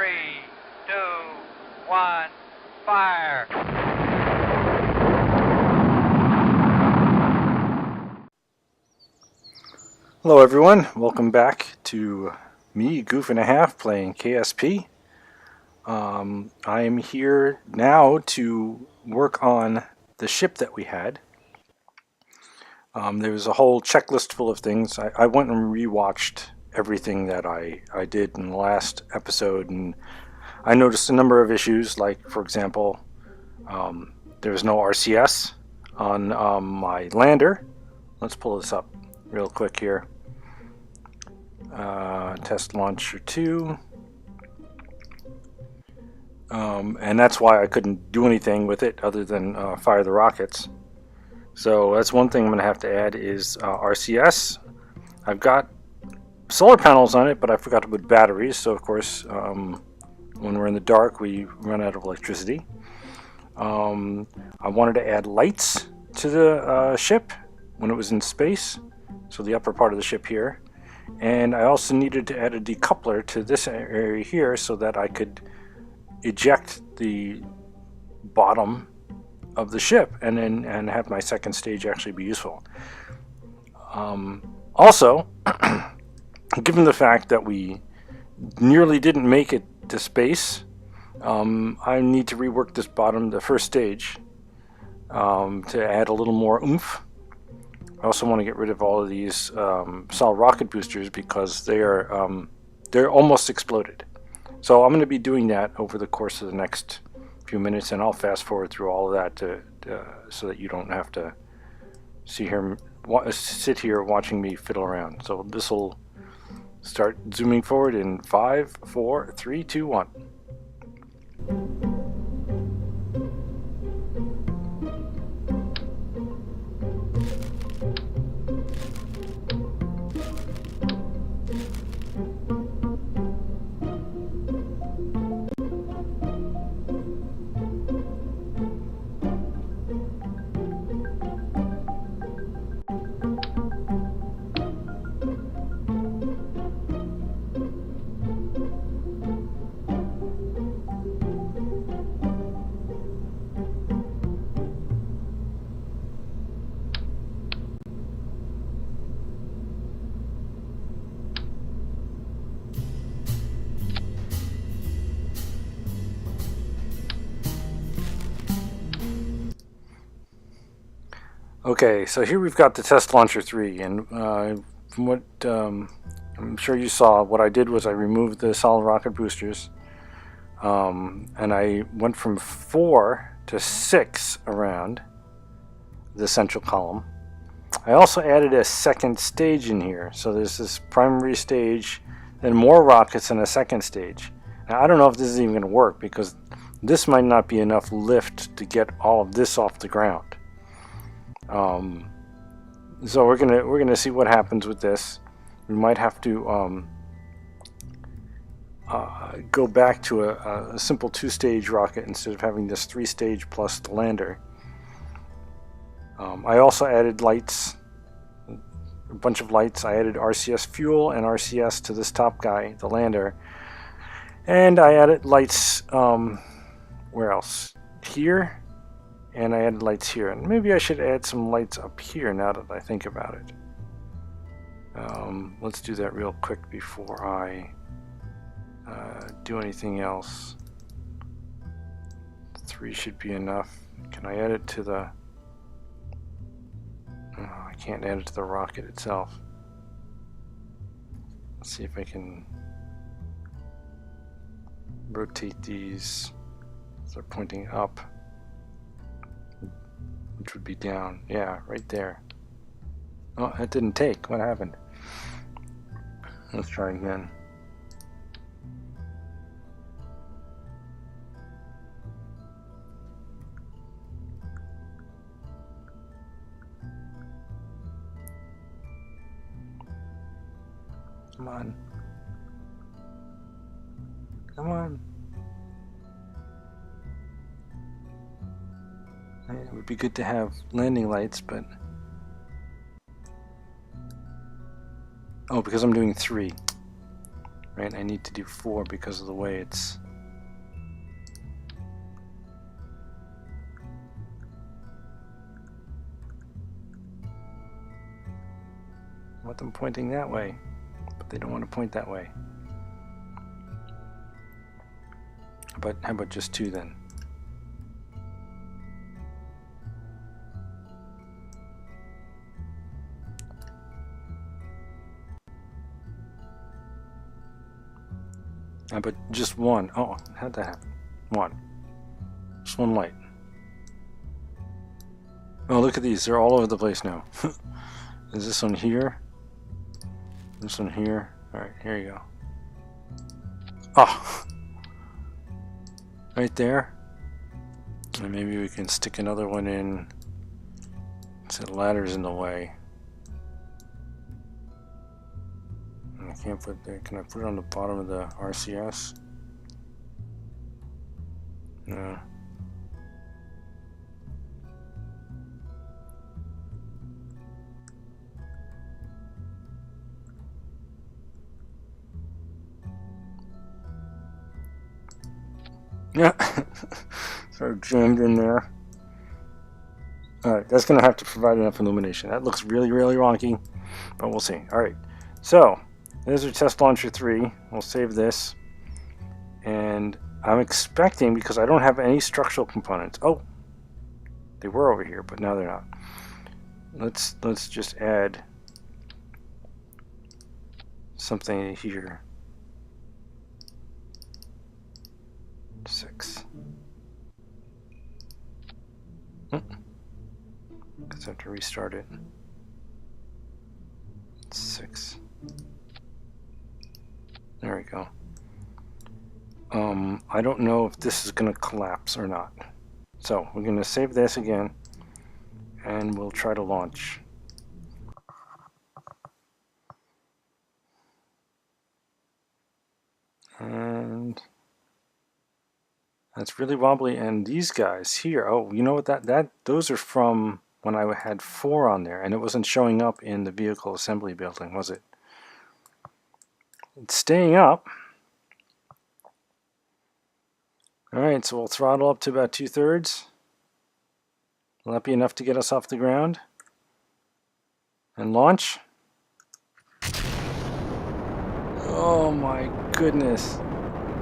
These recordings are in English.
3, 2, 1, fire! Hello everyone, welcome back to me, Goof and a Half, playing KSP. I am here now to work on the ship that we had. There was a whole checklist full of things. I went and rewatched everything that I did in the last episode, and I noticed a number of issues, like, for example, there was no RCS on my lander. Let's pull this up real quick here. Test launcher 2, and that's why I couldn't do anything with it other than fire the rockets. So that's one thing I'm going to have to add is RCS. I've got solar panels on it, but I forgot to put batteries, so of course when we're in the dark we run out of electricity. I wanted to add lights to the ship when it was in space, so the upper part of the ship here. And I also needed to add a decoupler to this area here so that I could eject the bottom of the ship and have my second stage actually be useful. Also, given the fact that we nearly didn't make it to space, I need to rework this the first stage, to add a little more oomph. I also want to get rid of all of these solid rocket boosters because they're almost exploded. So I'm going to be doing that over the course of the next few minutes, and I'll fast forward through all of that so that you don't have to sit here watching me fiddle around. So this will start zooming forward in 5, 4, 3, 2, 1. Okay, so here we've got the test launcher 3, and from what I'm sure you saw, what I did was I removed the solid rocket boosters, and I went from 4 to 6 around the central column. I also added a second stage in here, so there's this primary stage, then more rockets and a second stage. Now I don't know if this is even going to work because this might not be enough lift to get all of this off the ground. So we're gonna see what happens with this. We might have to go back to a simple 2-stage rocket instead of having this 3-stage plus the lander. I also added lights, a bunch of lights. I added RCS fuel and RCS to this top guy, the lander, and I added lights. Where else? Here. And I added lights here, and maybe I should add some lights up here now that I think about it. Let's do that real quick before I do anything else. 3 should be enough. Can I add it to the... Oh, I can't add it to the rocket itself. Let's see if I can rotate these so they're pointing up. Which would be down. Yeah, right there. Oh, that didn't take. What happened? Let's try again. Come on. Come on. It would be good to have landing lights, but... Oh, because I'm doing 3. Right, I need to do 4 because of the way it's... I want them pointing that way, but they don't want to point that way. But how about just 2 then? How about just 1? Oh, how'd that happen? 1. Just 1 light. Oh, look at these. They're all over the place now. Is this one here? This one here? Alright, here you go. Oh! Right there. And maybe we can stick another one in. So the ladder's in the way. And I can't put it there. Can I put it on the bottom of the RCS? No. Yeah, sort of jammed in there. Alright, that's going to have to provide enough illumination. That looks really, really wonky, but we'll see. Alright, so there's our test launcher 3. We'll save this. And I'm expecting, because I don't have any structural components. Oh, they were over here, but now they're not. Let's just add something here. 6. Because I have to restart it. 6. There we go. I don't know if this is going to collapse or not. So we're going to save this again, and we'll try to launch. And that's really wobbly. And these guys here, oh, you know what, those are from when I had 4 on there, and it wasn't showing up in the vehicle assembly building, was it? It's staying up. Alright, so we'll throttle up to about 2/3. Will that be enough to get us off the ground? And launch? Oh my goodness.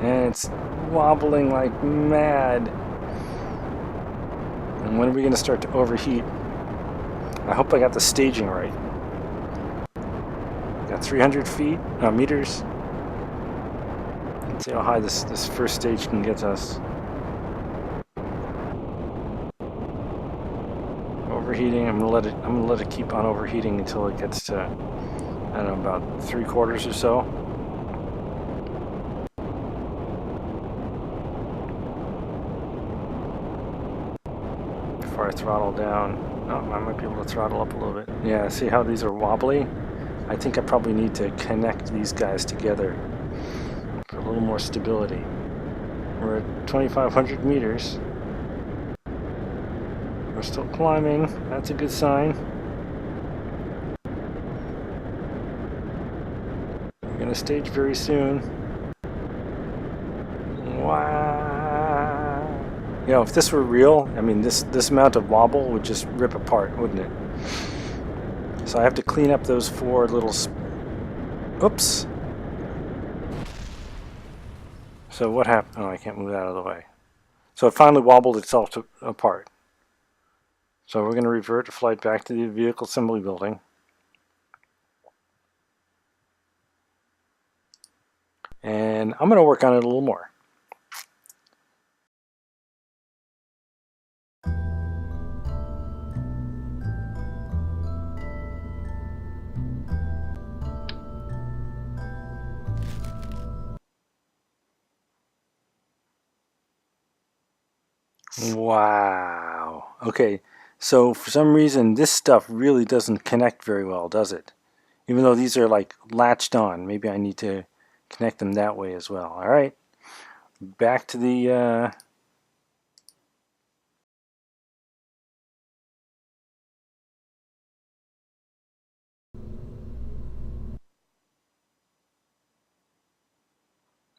And it's wobbling like mad. And when are we going to start to overheat? I hope I got the staging right. Got 300 meters. Let's see how high this first stage can get us. Overheating. I'm gonna let it keep on overheating until it gets to, I don't know, about 3/4 or so. Before I throttle down. Oh, I might be able to throttle up a little bit. Yeah, see how these are wobbly? I think I probably need to connect these guys together for a little more stability. We're at 2,500 meters. We're still climbing. That's a good sign. We're gonna stage very soon. Wow. You know, if this were real, I mean, this amount of wobble would just rip apart, wouldn't it? So I have to clean up those 4 little... Oops. So what happened? Oh, I can't move that out of the way. So it finally wobbled itself apart. So we're going to revert the flight back to the vehicle assembly building. And I'm going to work on it a little more. Wow. Okay, so for some reason this stuff really doesn't connect very well, does it? Even though these are like latched on, maybe I need to connect them that way as well. All right, back to the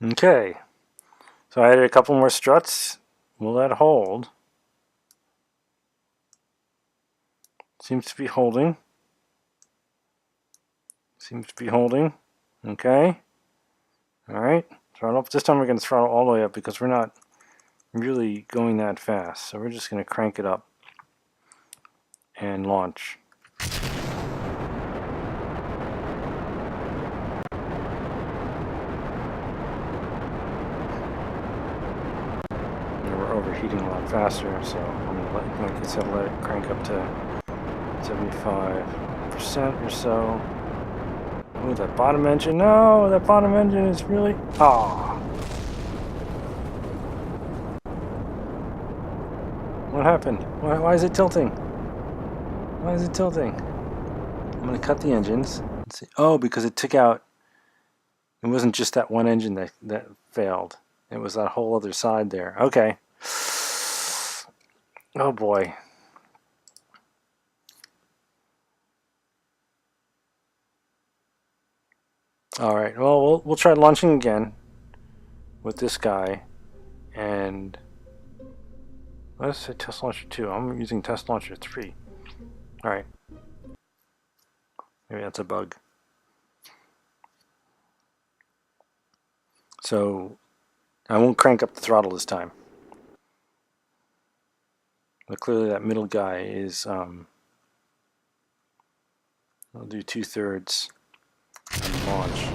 Okay, so I added a couple more struts. Will that hold? Seems to be holding. Seems to be holding. Okay. Alright. Throttle up. This time we're going to throttle all the way up because we're not really going that fast. So we're just going to crank it up and launch. And we're overheating a lot faster, so I'm going to like I said, let it crank up to 75% or so. Ooh, that bottom engine. No, that bottom engine is really... Ah. What happened? Why is it tilting? Why is it tilting? I'm going to cut the engines. Let's see. Oh, because it took out... It wasn't just that one engine that failed. It was that whole other side there. Okay. Oh boy. Alright, well, we'll try launching again with this guy. And let's say test launcher 2. I'm using test launcher 3. Alright. Maybe that's a bug. So I won't crank up the throttle this time. But clearly that middle guy is I'll do 2/3 and launch.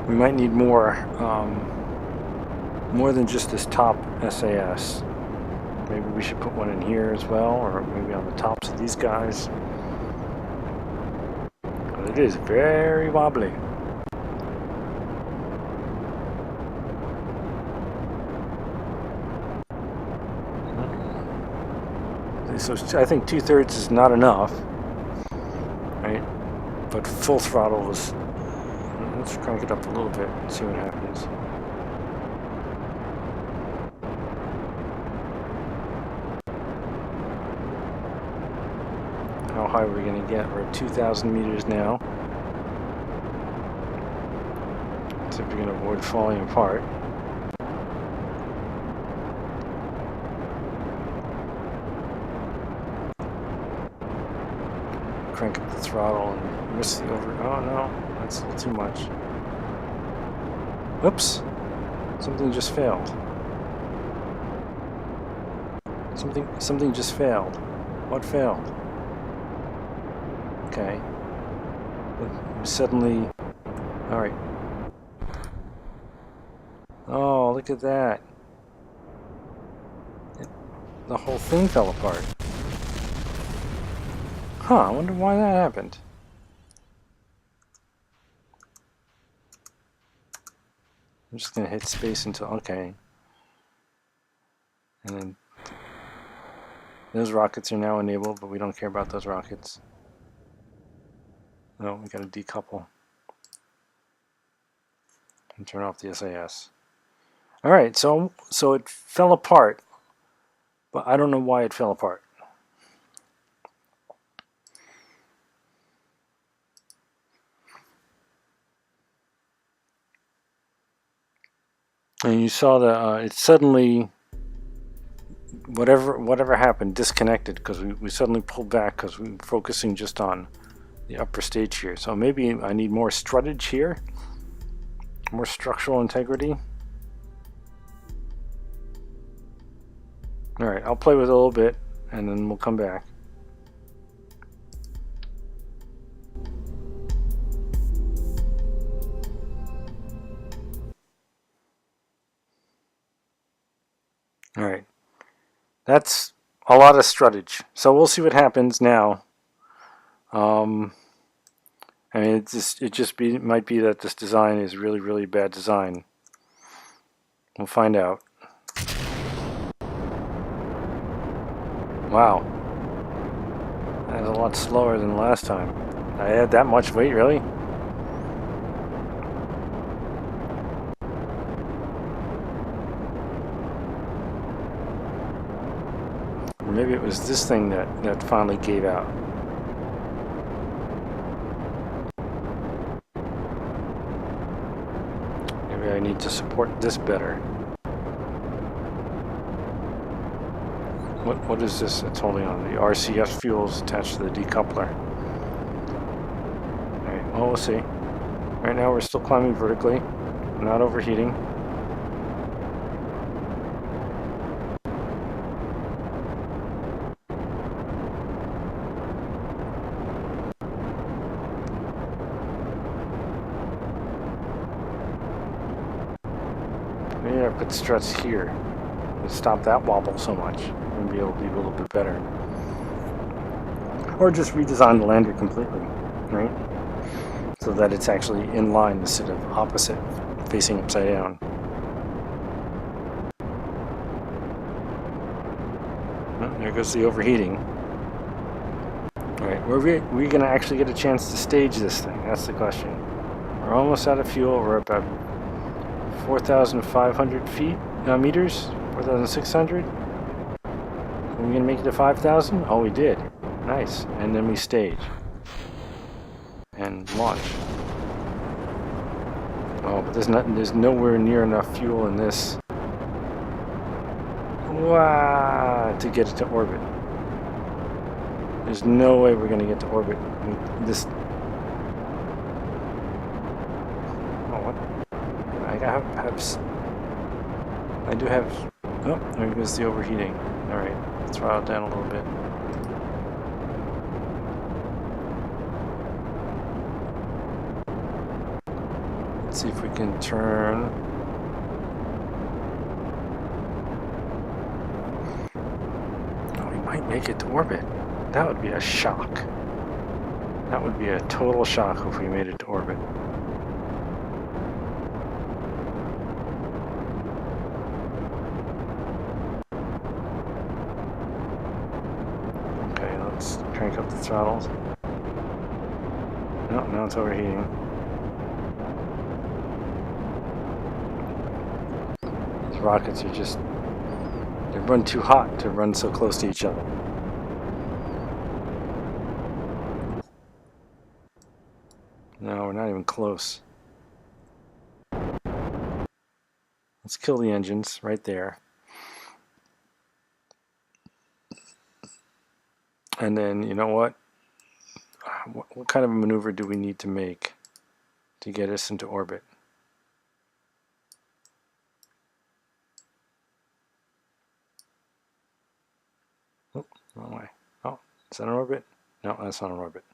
We might need more than just this top SAS. Maybe we should put one in here as well, or maybe on the tops of these guys. But it is very wobbly. So I think 2/3 is not enough, right? But full throttle is... Let's crank it up a little bit and see what happens. How high are we going to get? We're at 2,000 meters now. Let's see if we can avoid falling apart. Crank up the throttle and miss the over... Oh no, that's a little too much. Oops! Something just failed. Something just failed. What failed? Okay. Suddenly... Alright. Oh, look at that. The whole thing fell apart. Huh, I wonder why that happened. I'm just going to hit space until... Okay. And then... Those rockets are now enabled, but we don't care about those rockets. No, we got to decouple. And turn off the SAS. Alright, so it fell apart. But I don't know why it fell apart. And you saw that it suddenly, whatever happened, disconnected because we suddenly pulled back because we were focusing just on the upper stage here. So maybe I need more struttage here, more structural integrity. All right, I'll play with it a little bit and then we'll come back. All right, that's a lot of struttage. So we'll see what happens now. I mean, it might be that this design is really bad design. We'll find out. Wow, that's a lot slower than last time. I had that much weight, really? was this thing that finally gave out. Maybe I need to support this better. What is this it's holding on? The RCS fuel is attached to the decoupler. Alright, well, we'll see. Right now we're still climbing vertically, not overheating. Maybe I put struts here to stop that wobble so much and be able to be a little bit better. Or just redesign the lander completely, right? So that it's actually in line instead of opposite, facing upside down. Well, there goes the overheating. Alright, were we going to actually get a chance to stage this thing? That's the question. We're almost out of fuel. We're about 4,500 feet, meters, 4,600. Are we going to make it to 5,000? Oh, we did. Nice. And then we stage. And launch. Oh, but there's nowhere near enough fuel in this. Wow, to get it to orbit. There's no way we're going to get to orbit with this. Oh, what? I do have. Oh, there goes the overheating. Alright, throttle down a little bit. Let's see if we can turn. Oh, we might make it to orbit. That would be a shock. That would be a total shock if we made it to orbit. Okay, let's crank up the throttles. No, now it's overheating. These rockets are just, they run too hot to run so close to each other. No, we're not even close. Let's kill the engines right there. And then, you know what? What kind of a maneuver do we need to make to get us into orbit? Oh, wrong way. Oh, is that an orbit? No, that's not an orbit.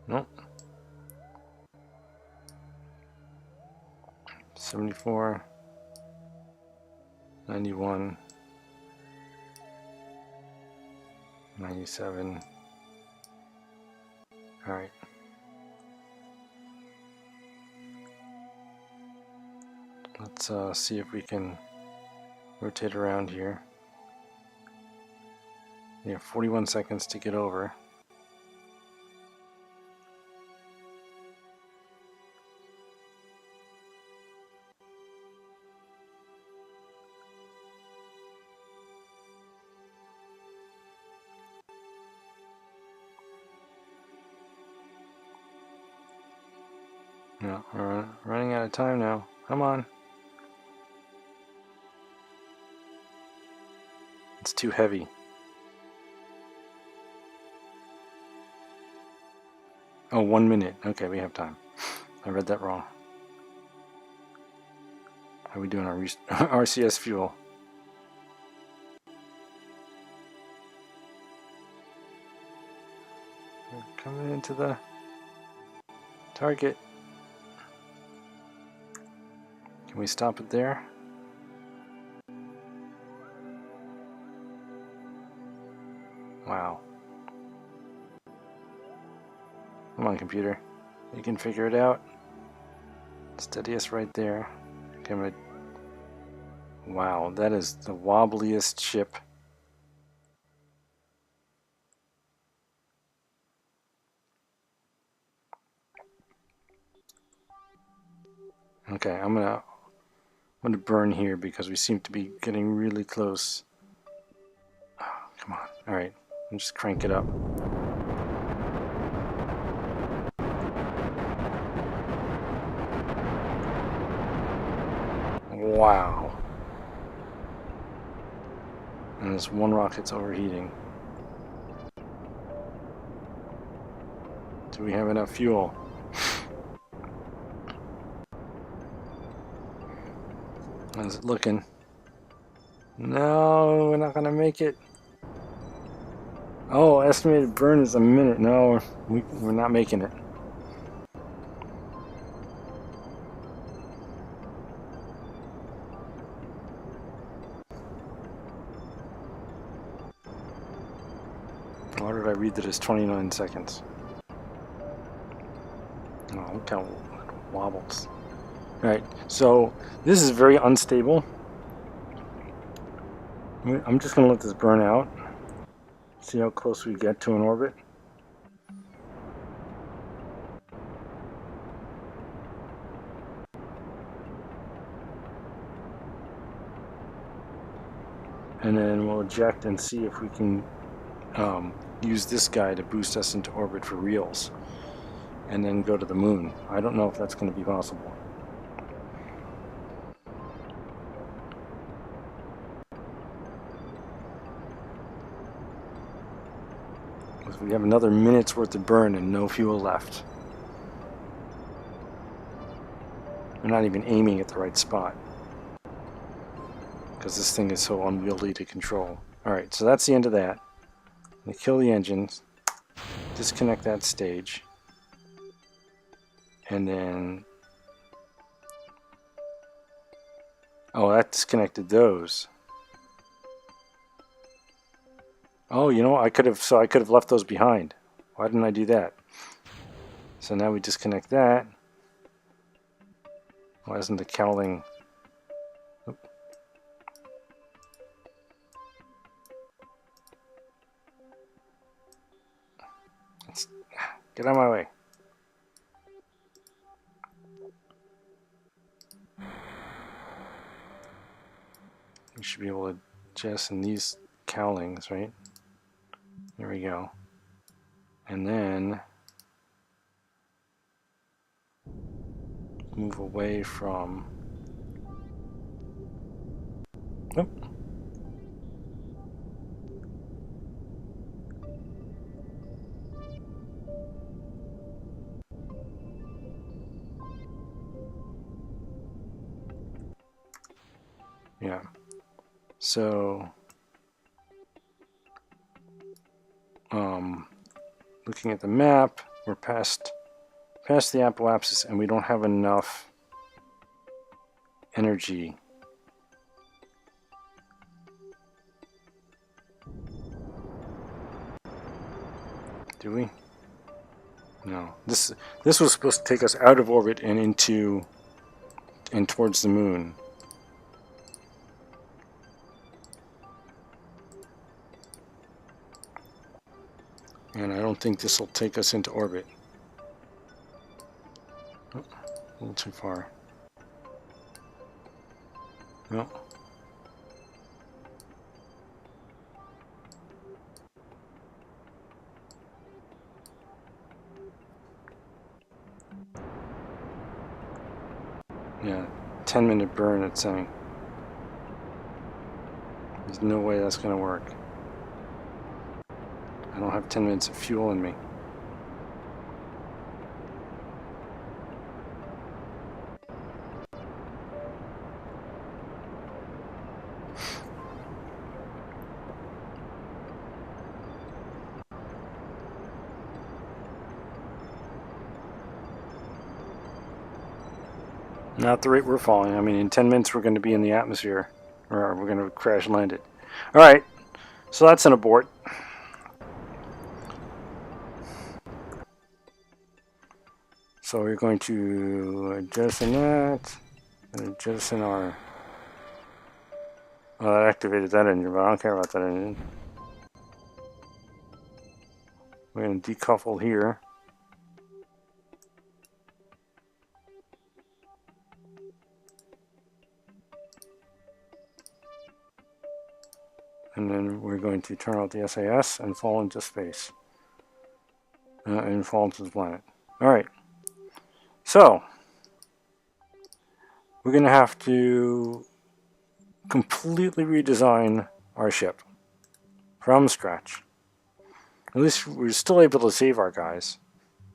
Nope. 74, 91, 97. All right. Let's see if we can rotate around here. We have 41 seconds to get over. No, we're running out of time now. Come on. It's too heavy. Oh, 1 minute. Okay, we have time. I read that wrong. How are we doing our RCS fuel? We're coming into the target. Can we stop it there? Wow. Come on, computer. You can figure it out. Steady us right there. Okay, I'm gonna... Wow, that is the wobbliest ship. Okay, I'm gonna burn here because we seem to be getting really close. Oh, come on. All right, I'll just crank it up. Wow. And this one rocket's overheating. Do we have enough fuel? How's it looking? No, we're not gonna make it. Oh, estimated burn is a minute. No, we're not making it. Why did I read that as 29 seconds? Oh, look how it wobbles. Alright, so this is very unstable. I'm just going to let this burn out. See how close we get to an orbit. And then we'll eject and see if we can use this guy to boost us into orbit for reals. And then go to the moon. I don't know if that's going to be possible. We have another minute's worth of burn and no fuel left. We're not even aiming at the right spot because this thing is so unwieldy to control. Alright, so that's the end of that. I'm going to kill the engines, disconnect that stage, and then... Oh, that disconnected those. Oh, you know, I could have left those behind. Why didn't I do that? So now we disconnect that. Why isn't the cowling... Oop. Get out of my way. We should be able to jettison these cowlings, right? There we go. And then move away from... Oop. Yeah. So, looking at the map, we're past the apoapsis, and we don't have enough energy. Do we? No. This was supposed to take us out of orbit and towards the moon. And I don't think this will take us into orbit. Oh, a little too far. No. Yeah, 10-minute burn, it's saying. There's no way that's going to work. I don't have 10 minutes of fuel in me. Not the rate we're falling. I mean, in 10 minutes we're going to be in the atmosphere. Or we're going to crash land it. Alright, so that's an abort. So we're going to jettison that. And jettison our... Oh, that activated that engine, but I don't care about that engine. We're going to decouple here. And then we're going to turn out the SAS and fall into space. And fall into the planet. Alright. So, we're going to have to completely redesign our ship. From scratch. At least we're still able to save our guys.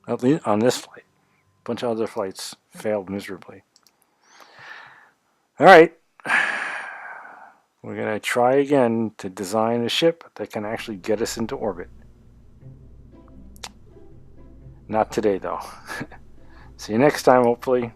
At least on this flight. A bunch of other flights failed miserably. Alright. We're going to try again to design a ship that can actually get us into orbit. Not today, though. See you next time, hopefully.